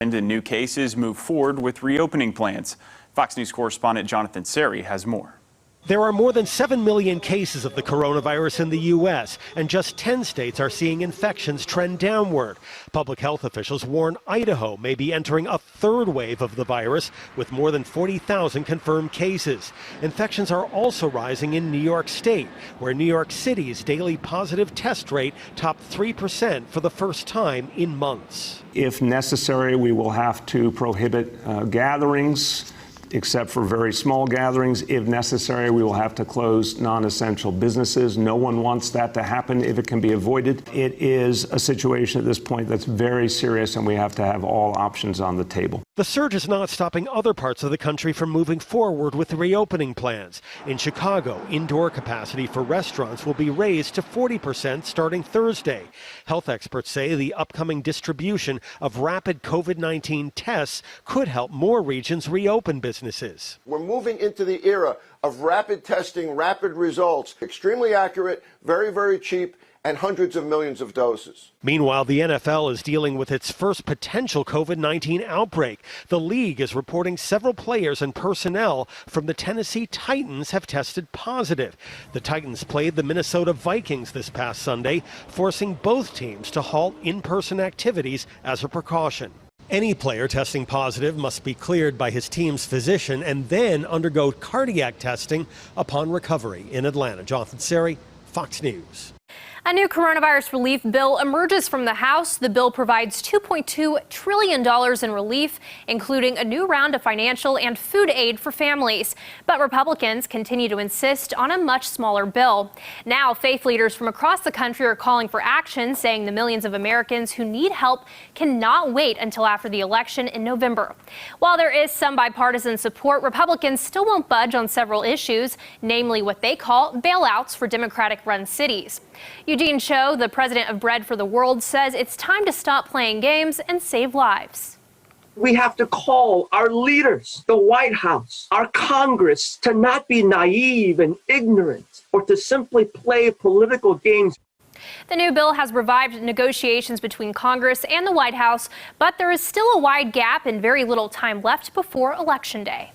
And the new cases move forward with reopening plans. Fox News correspondent Jonathan SERRIE has more. There are more than 7 million cases of the coronavirus in the U.S., and just 10 states are seeing infections trend downward. Public health officials warn Idaho may be entering a third wave of the virus, with more than 40,000 confirmed cases. Infections are also rising in New York State, where New York City's daily positive test rate topped 3% for the first time in months. If necessary, we will have to prohibit gatherings, except for very small gatherings. If necessary, we will have to close non-essential businesses. No one wants that to happen if it can be avoided. It is a situation at this point that's very serious, and we have to have all options on the table. The surge is not stopping other parts of the country from moving forward with reopening plans. In Chicago, indoor capacity for restaurants will be raised to 40% starting Thursday. Health experts say the upcoming distribution of rapid COVID-19 tests could help more regions reopen businesses. We're moving into the era of rapid testing, rapid results, extremely accurate, very, very cheap, and hundreds of millions of doses. Meanwhile, the NFL is dealing with its first potential COVID-19 outbreak. The league is reporting several players and personnel from the Tennessee Titans have tested positive. The Titans played the Minnesota Vikings this past Sunday, forcing both teams to halt in-person activities as a precaution. Any player testing positive must be cleared by his team's physician and then undergo cardiac testing upon recovery. In Atlanta, Jonathan SERRIE, Fox News. A new coronavirus relief bill emerges from the House. The bill provides $2.2 trillion in relief, including a new round of financial and food aid for families. But Republicans continue to insist on a much smaller bill. Now, faith leaders from across the country are calling for action, saying the millions of Americans who need help cannot wait until after the election in November. While there is some bipartisan support, Republicans still won't budge on several issues, namely what they call bailouts for Democratic-run cities. Eugene Cho, the president of Bread for the World, says it's time to stop playing games and save lives. We have to call our leaders, the White House, our Congress, to not be naive and ignorant or to simply play political games. The new bill has revived negotiations between Congress and the White House, but there is still a wide gap and very little time left before Election Day.